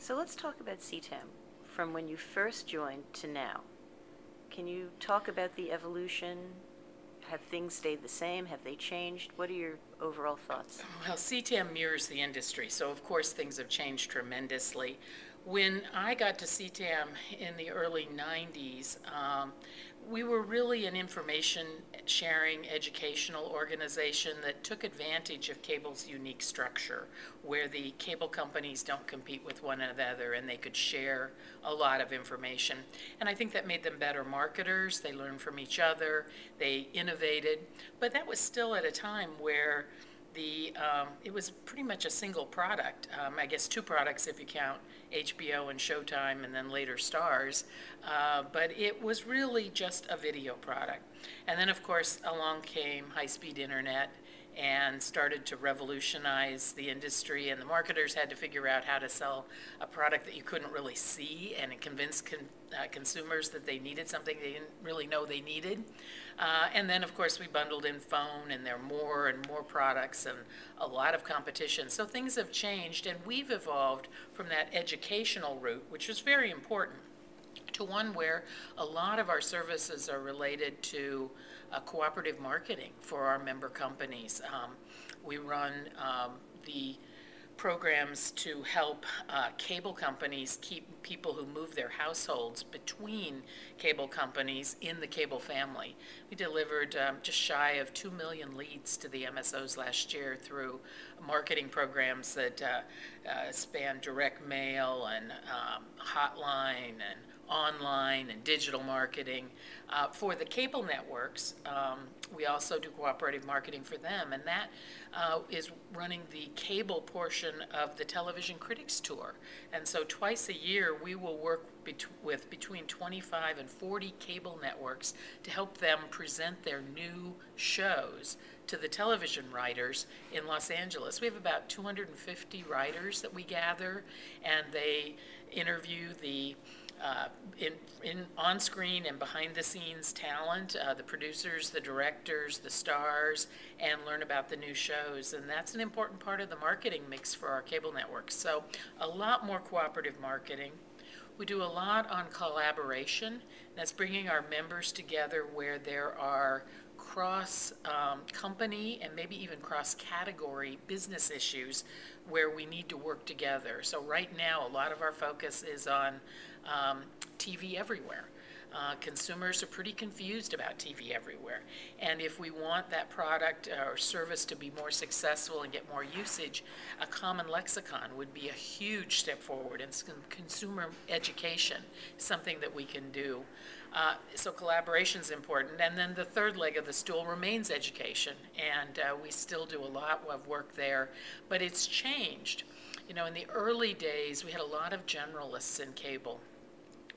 So let's talk about CTAM from when you first joined to now. Can you talk about the evolution? Have things stayed the same? Have they changed? What are your overall thoughts? Well, CTAM mirrors the industry, so of course things have changed tremendously. When I got to CTAM in the early 90s, we were really an information sharing educational organization that took advantage of cable's unique structure, where the cable companies don't compete with one another and they could share a lot of information. And I think that made them better marketers. They learned from each other, they innovated, but that was still at a time where it was pretty much a single product. I guess two products if you count HBO and Showtime and then later Stars. But it was really just a video product. And then, of course, along came high-speed internet and started to revolutionize the industry, and the marketers had to figure out how to sell a product that you couldn't really see and convince consumers that they needed something they didn't really know they needed. And then, of course, we bundled in phone, and there are more and more products and a lot of competition. So things have changed, and we've evolved from that educational route, which was very important, to one where a lot of our services are related to cooperative marketing for our member companies. We run the programs to help cable companies keep people who move their households between cable companies in the cable family. We delivered just shy of 2 million leads to the MSOs last year through marketing programs that span direct mail and hotline and online and digital marketing. For the cable networks, we also do cooperative marketing for them, and that is running the cable portion of the Television Critics Tour. And so twice a year we will work with between 25 and 40 cable networks to help them present their new shows to the television writers in Los Angeles. We have about 250 writers that we gather, and they interview the on-screen and behind-the-scenes talent, the producers, the directors, the stars, and learn about the new shows. And that's an important part of the marketing mix for our cable networks. So a lot more cooperative marketing. We do a lot on collaboration. That's bringing our members together where there are cross-company and maybe even cross-category business issues where we need to work together. So right now, a lot of our focus is on TV everywhere. Consumers are pretty confused about TV everywhere. And if we want that product or service to be more successful and get more usage, a common lexicon would be a huge step forward. And consumer education is something that we can do. So collaboration is important. And then the third leg of the stool remains education. And we still do a lot of work there. But it's changed. You know, in the early days, we had a lot of generalists in cable.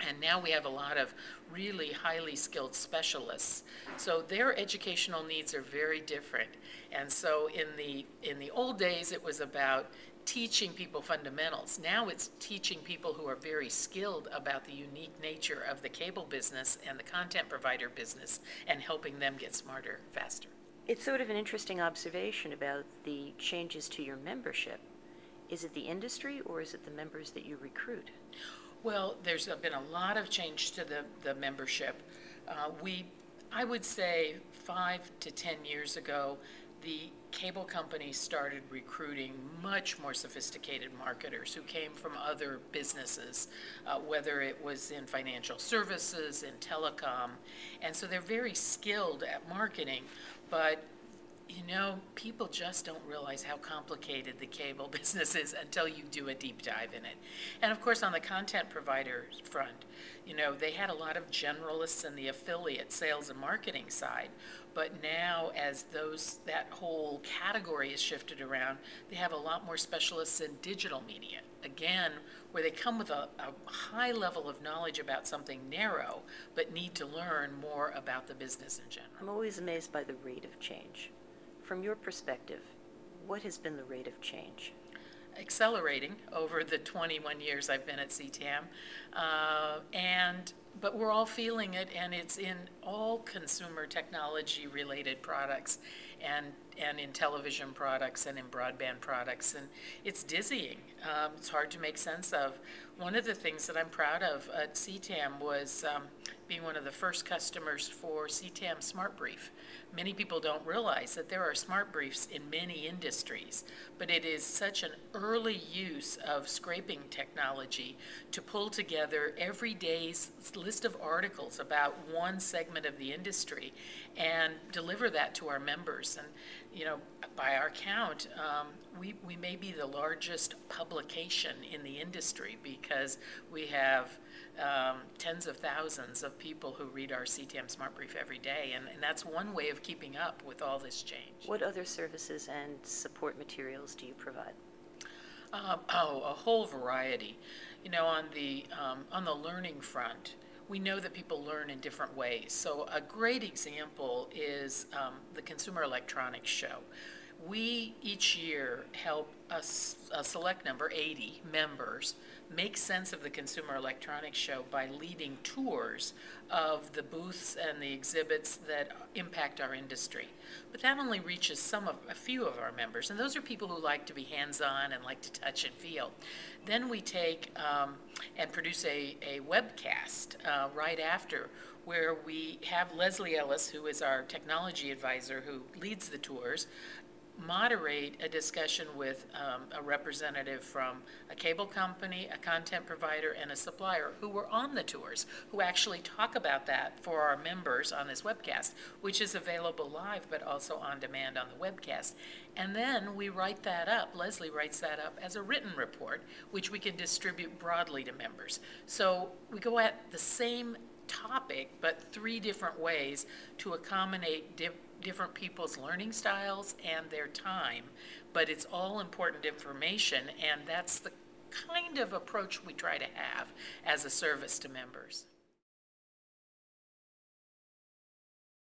And now we have a lot of really highly skilled specialists. So their educational needs are very different. And so in the old days, it was about teaching people fundamentals. Now it's teaching people who are very skilled about the unique nature of the cable business and the content provider business and helping them get smarter faster. It's sort of an interesting observation about the changes to your membership. Is it the industry or is it the members that you recruit? Well, there's been a lot of change to the membership. I would say 5 to 10 years ago, the cable companies started recruiting much more sophisticated marketers who came from other businesses, whether it was in financial services, in telecom. And so they're very skilled at marketing, but you know, people just don't realize how complicated the cable business is until you do a deep dive in it. And of course, on the content provider front, you know, they had a lot of generalists in the affiliate sales and marketing side. But now, as that whole category is shifted around, they have a lot more specialists in digital media. Again, where they come with a high level of knowledge about something narrow, but need to learn more about the business in general. I'm always amazed by the rate of change. From your perspective, what has been the rate of change? Accelerating over the 21 years I've been at CTAM. And but we're all feeling it, and it's in all consumer technology related products, and in television products and in broadband products, and it's dizzying. It's hard to make sense of. One of the things that I'm proud of at CTAM was being one of the first customers for CTAM Smart Brief. Many people don't realize that there are smart briefs in many industries, but it is such an early use of scraping technology to pull together every day's list of articles about one segment of the industry and deliver that to our members. And, you know, by our count, we may be the largest publication in the industry because we have tens of thousands of people who read our CTAM Smart Brief every day, and that's one way of keeping up with all this change. What other services and support materials do you provide? A whole variety. You know, on the learning front, we know that people learn in different ways. So a great example is the Consumer Electronics Show. We each year help a select number, 80 members, make sense of the Consumer Electronics Show by leading tours of the booths and the exhibits that impact our industry. But that only reaches a few of our members, and those are people who like to be hands-on and like to touch and feel. Then we take and produce a webcast right after, where we have Leslie Ellis, who is our technology advisor who leads the tours, moderate a discussion with a representative from a cable company, a content provider, and a supplier who were on the tours, who actually talk about that for our members on this webcast, which is available live but also on demand on the webcast. And then we write that up, Leslie writes that up as a written report, which we can distribute broadly to members. So we go at the same topic, but 3 different ways to accommodate different people's learning styles and their time, but it's all important information, and that's the kind of approach we try to have as a service to members.